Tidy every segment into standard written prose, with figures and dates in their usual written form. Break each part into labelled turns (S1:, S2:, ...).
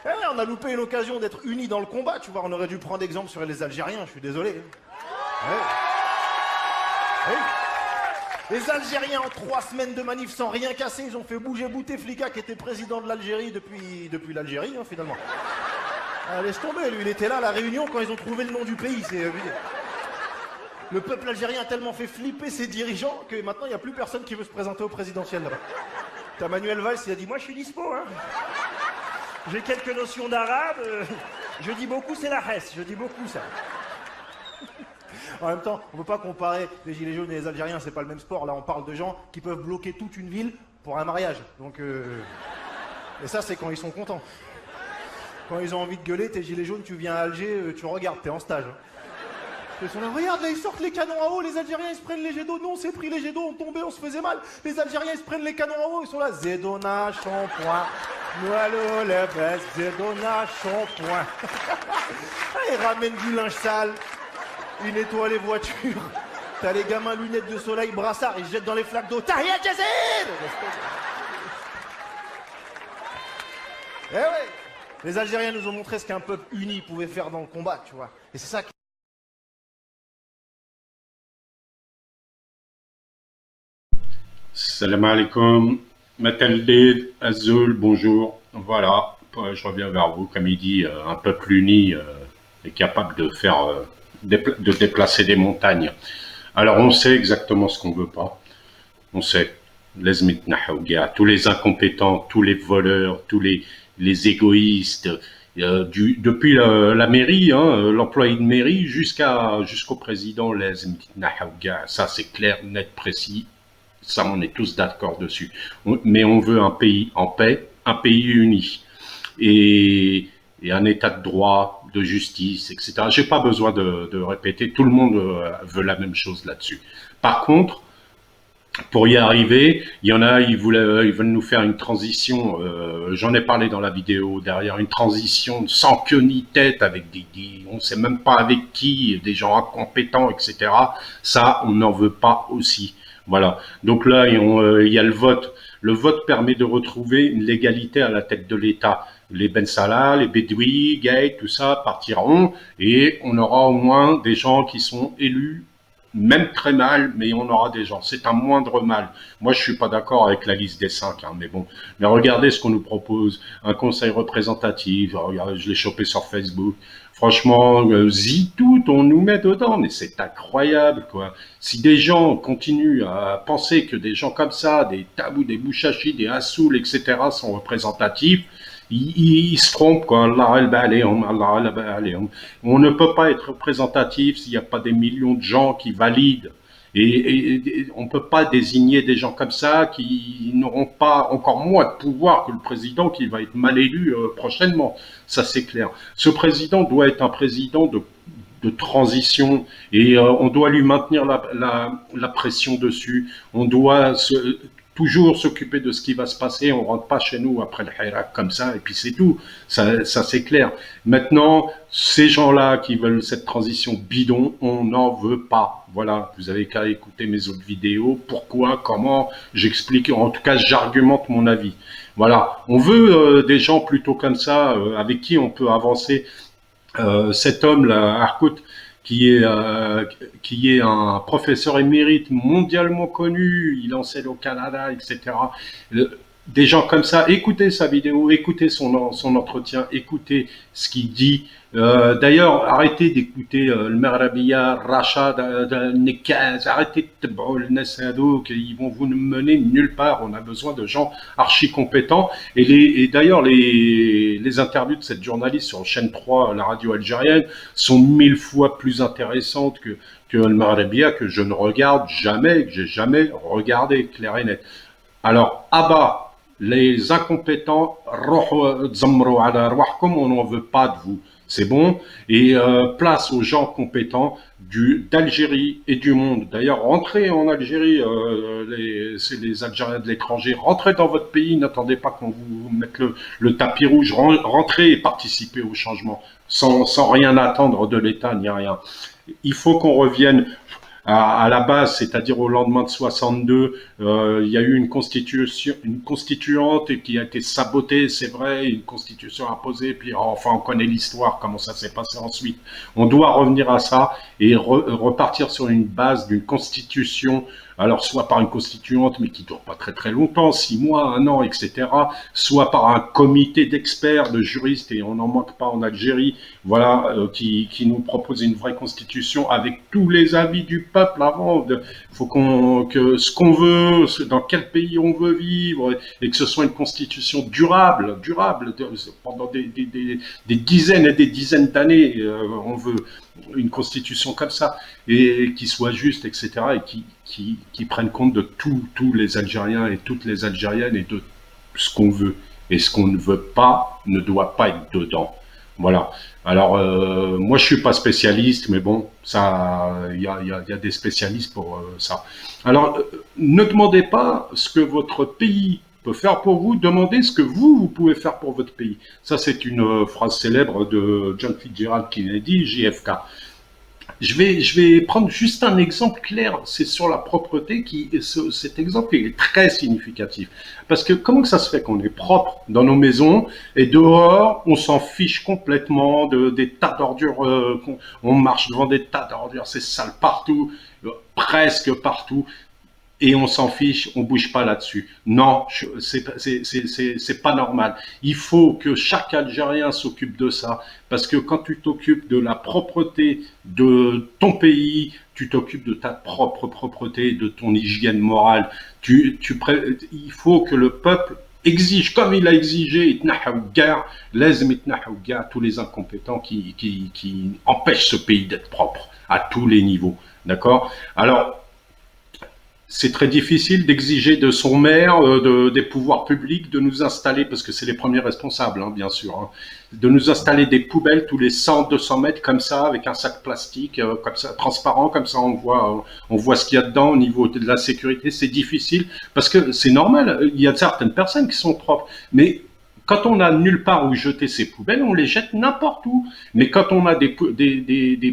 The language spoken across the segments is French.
S1: Eh ouais, on a loupé une occasion d'être unis dans le combat, tu vois. On aurait dû prendre exemple sur les Algériens, je suis désolé. Ouais. Ouais. Les Algériens, en 3 semaines de manif sans rien casser, ils ont fait bouger Bouteflika qui était président de l'Algérie depuis l'Algérie, hein, finalement. Ah, laisse tomber, lui, il était là à la Réunion quand ils ont trouvé le nom du pays. Le peuple algérien a tellement fait flipper ses dirigeants que maintenant il n'y a plus personne qui veut se présenter au présidentiel là-bas. T'as Manuel Valls, il a dit moi je suis dispo, hein. J'ai quelques notions d'arabe, je dis beaucoup c'est la Hesse, je dis beaucoup ça. En même temps, on ne peut pas comparer les gilets jaunes et les Algériens, c'est pas le même sport. Là, on parle de gens qui peuvent bloquer toute une ville pour un mariage. Donc, et ça, c'est quand ils sont contents. Quand ils ont envie de gueuler, tes gilets jaunes, tu viens à Alger, tu regardes, t'es en stage. Ils sont là, regarde, là, ils sortent les canons à eau, les Algériens, ils se prennent les jets d'eau. Nous, on s'est pris les jets d'eau, on tombait, on se faisait mal. Les Algériens, ils se prennent les canons à eau, ils sont là, Zedona, shampoing. Nous allons les vestes, Zedona, shampoing. Ils ramènent du linge sale. Ils nettoient les voitures. T'as les gamins lunettes de soleil, brassard, ils se jettent dans les flaques d'eau. Tahia Jazid. Eh ouais. Les Algériens nous ont montré ce qu'un peuple uni pouvait faire dans le combat, tu vois. Et c'est ça qui...
S2: Salam alaikum, Mataldid, Azul, bonjour. Voilà, je reviens vers vous. Comme il dit, un peuple uni est capable de faire, de déplacer des montagnes. Alors on sait exactement ce qu'on veut pas. On sait, tous les incompétents, tous les voleurs, tous les égoïstes, depuis la mairie, hein, l'employé de mairie, jusqu'au président, ça c'est clair, net, précis. Ça, on est tous d'accord dessus. Mais on veut un pays en paix, un pays uni. Et un état de droit, de justice, etc. J'ai pas besoin de répéter. Tout le monde veut la même chose là-dessus. Par contre, pour y arriver, il y en a, ils veulent nous faire une transition, j'en ai parlé dans la vidéo derrière, une transition sans queue ni tête, avec on ne sait même pas avec qui, des gens incompétents, etc. Ça, on n'en veut pas aussi. Voilà. Donc là, il y a le vote. Le vote permet de retrouver une légalité à la tête de l'État. Les Ben Salah, les Bédouis, Gay, tout ça partiront et on aura au moins des gens qui sont élus, même très mal, mais on aura des gens. C'est un moindre mal. Moi, je suis pas d'accord avec la liste des 5, hein, mais bon. Mais regardez ce qu'on nous propose. Un conseil représentatif. Regardez, je l'ai chopé sur Facebook. Franchement, tout, on nous met dedans, mais c'est incroyable, quoi. Si des gens continuent à penser que des gens comme ça, des Tabou, des Bouchachi, des Assoul, etc., sont représentatifs, ils se trompent, quoi. On ne peut pas être représentatif s'il n'y a pas des millions de gens qui valident. Et on ne peut pas désigner des gens comme ça qui n'auront pas encore moins de pouvoir que le président qui va être mal élu prochainement. Ça, c'est clair. Ce président doit être un président de transition et on doit lui maintenir la pression dessus. On doit toujours s'occuper de ce qui va se passer. On rentre pas chez nous après le Hirak comme ça et puis c'est tout. Ça c'est clair. Maintenant, ces gens-là qui veulent cette transition bidon, on n'en veut pas. Voilà, vous avez qu'à écouter mes autres vidéos. Pourquoi, comment, j'explique. En tout cas, j'argumente mon avis. Voilà, on veut des gens plutôt comme ça, avec qui on peut avancer. Cet homme-là, Harkout, qui est un professeur émérite mondialement connu, il enseigne au Canada, etc. Des gens comme ça, écoutez sa vidéo, écoutez son entretien, écoutez ce qu'il dit. D'ailleurs, arrêtez d'écouter le Marabiya, Rachad, Nekaz, arrêtez de le Nassado, qu'ils vont vous mener nulle part. On a besoin de gens archi compétents. Et d'ailleurs, les interviews de cette journaliste sur chaîne 3, la radio algérienne, sont 1000 fois plus intéressantes que le Marabiya, que je ne regarde jamais, que j'ai jamais regardé, clair et net. Alors, Abba, les incompétents, on n'en veut pas de vous. C'est bon. Et place aux gens compétents d'Algérie et du monde. D'ailleurs, rentrez en Algérie, c'est les Algériens de l'étranger, rentrez dans votre pays, n'attendez pas qu'on vous mette le tapis rouge, rentrez et participez au changement, sans rien attendre de l'État, ni rien. Il faut qu'on revienne. à la base, c'est-à-dire au lendemain de 62, il y a eu une constituante qui a été sabotée, c'est vrai, une constitution imposée, puis enfin on connaît l'histoire, comment ça s'est passé ensuite. On doit revenir à ça et repartir sur une base d'une constitution, alors soit par une constituante, mais qui dure pas très très longtemps, 6 mois, 1 an, etc., soit par un comité d'experts, de juristes, et on n'en manque pas en Algérie, voilà, qui nous propose une vraie constitution avec tous les avis du peuple avant. Faut que ce qu'on veut, dans quel pays on veut vivre, et que ce soit une constitution durable, pendant des dizaines et des dizaines d'années, on veut une constitution comme ça, et qui soit juste, etc., et qui prenne compte de tous les Algériens et toutes les Algériennes, et de ce qu'on veut. Et ce qu'on ne veut pas ne doit pas être dedans. Voilà. Alors, moi, je suis pas spécialiste, mais bon, ça, il y a des spécialistes pour ça. Alors, ne demandez pas ce que votre pays peut faire pour vous, demandez ce que vous pouvez faire pour votre pays. Ça, c'est une phrase célèbre de John Fitzgerald Kennedy, JFK. Je vais prendre juste un exemple clair, c'est sur la propreté, cet exemple il est très significatif. Parce que comment que ça se fait qu'on est propre dans nos maisons et dehors, on s'en fiche complètement des tas d'ordures, on marche devant des tas d'ordures, c'est sale partout, presque partout. Et on s'en fiche, on bouge pas là-dessus. Non, c'est pas normal. Il faut que chaque Algérien s'occupe de ça, parce que quand tu t'occupes de la propreté de ton pays, tu t'occupes de ta propre propreté, de ton hygiène morale. Il faut que le peuple exige, comme il a exigé, tous les incompétents qui empêchent ce pays d'être propre à tous les niveaux. D'accord? Alors, c'est très difficile d'exiger de son maire, des pouvoirs publics, de nous installer, parce que c'est les premiers responsables, hein, bien sûr, hein, de nous installer des poubelles tous les 100-200 mètres comme ça, avec un sac plastique comme ça, transparent, comme ça on voit ce qu'il y a dedans au niveau de la sécurité. C'est difficile, parce que c'est normal, il y a certaines personnes qui sont propres, mais quand on n'a nulle part où jeter ces poubelles, on les jette n'importe où. Mais quand on a des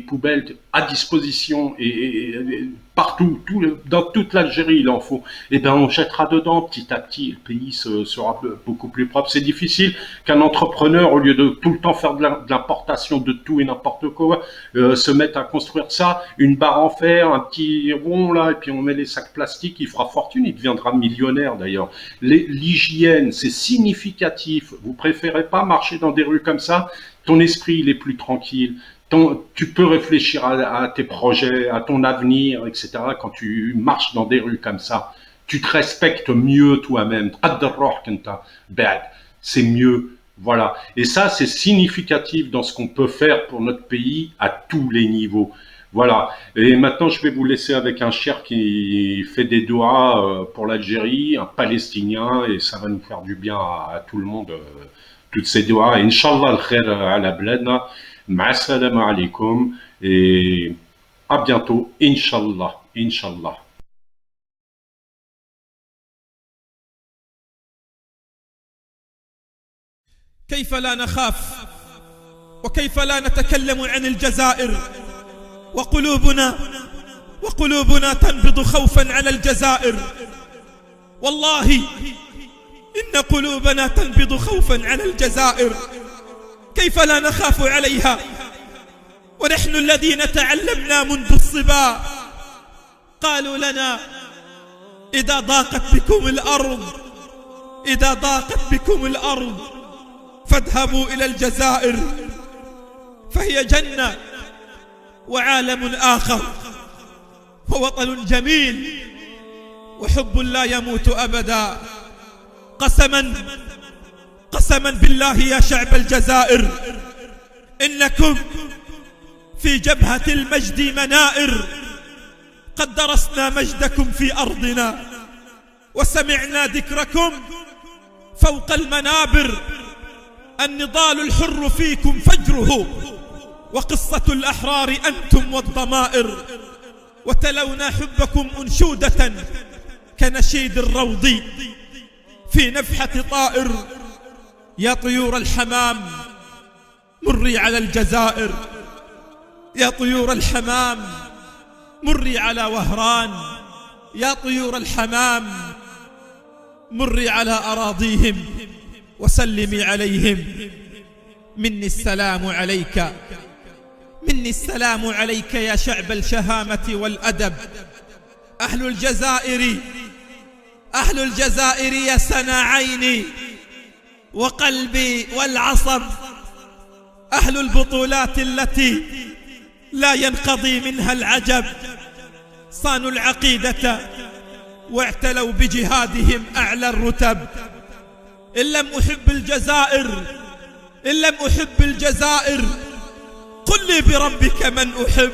S2: poubelles à disposition et partout, dans toute l'Algérie, il en faut, et ben on jettera dedans petit à petit. Le pays sera beaucoup plus propre. C'est difficile qu'un entrepreneur, au lieu de tout le temps faire de l'importation de tout et n'importe quoi, se mette à construire ça, une barre en fer, un petit rond là, et puis on met les sacs plastiques, il fera fortune, il deviendra millionnaire d'ailleurs. L'hygiène, c'est significatif. Vous préférez pas marcher dans des rues comme ça? Ton esprit, il est plus tranquille. Tu peux réfléchir à tes projets, à ton avenir, etc. Quand tu marches dans des rues comme ça, tu te respectes mieux toi-même. C'est mieux. Voilà. Et ça, c'est significatif dans ce qu'on peut faire pour notre pays à tous les niveaux. Voilà. Et maintenant, je vais vous laisser avec un cher qui fait des doigts pour l'Algérie, un Palestinien, et ça va nous faire du bien à tout le monde, toutes ces doigts. Inch'Allah al-khair ala bladna. Ma'assalam alaikum. Et à bientôt. Inch'Allah. Inch'Allah.
S3: كيف لا نخاف وكيف لا نتكلم عن الجزائر وقلوبنا تنبض خوفا على الجزائر. والله إن قلوبنا تنبض خوفا على الجزائر. كيف لا نخاف عليها ونحن الذين تعلمنا منذ الصبا؟ قالوا لنا إذا ضاقت بكم الأرض فاذهبوا إلى الجزائر، فهي جنة وعالم آخر ووطن جميل وحب لا يموت أبدا. قسما بالله يا شعب الجزائر، إنكم في جبهة المجد منائر. قد درسنا مجدكم في أرضنا وسمعنا ذكركم فوق المنابر. النضال الحر فيكم فجره، وقصة الأحرار أنتم والضمائر. وتلونا حبكم أنشودة كنشيد الروض في نفحة طائر. يا طيور الحمام مري على الجزائر، يا طيور الحمام مري على وهران يا طيور الحمام، مري على أراضيهم وسلمي عليهم. مني السلام عليك، مني السلام عليك يا شعب الشهامة والأدب. أهل الجزائر، أهل الجزائر يا سنا عيني وقلبي والعصب، أهل البطولات التي لا ينقضي منها العجب. صانوا العقيدة واعتلوا بجهادهم أعلى الرتب. إن لم أحب الجزائر، إن لم أحب الجزائر قل لي بربك من أحب.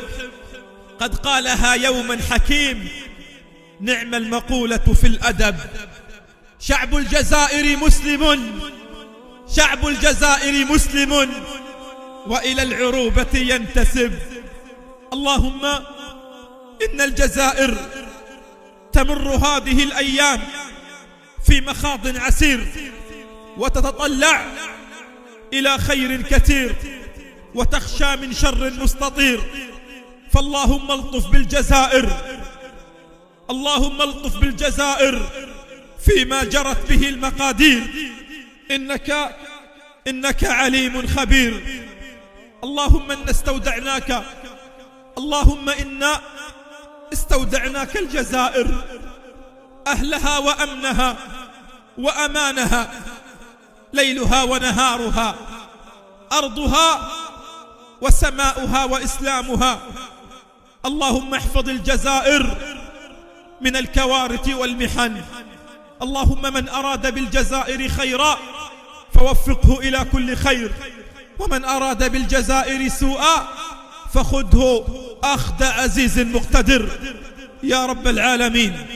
S3: قد قالها يوما حكيم، نعم المقولة في الأدب. شعب الجزائر مسلم، شعب الجزائر مسلم وإلى العروبة ينتسب. اللهم إن الجزائر تمر هذه الأيام في مخاض عسير وتتطلع إلى خير كثير وتخشى من شر مستطير. فاللهم الطف بالجزائر، اللهم الطف بالجزائر فيما جرت به المقادير، إنك عليم خبير. اللهم إنا استودعناك، اللهم إنا استودعناك الجزائر، أهلها وأمنها وأمانها، ليلها ونهارها، أرضها وسماؤها وإسلامها. اللهم احفظ الجزائر من الكوارث والمحن. اللهم من أراد بالجزائر خيرا فوفقه إلى كل خير، ومن أراد بالجزائر سوءا فخذه أخذ عزيز مقتدر يا رب العالمين.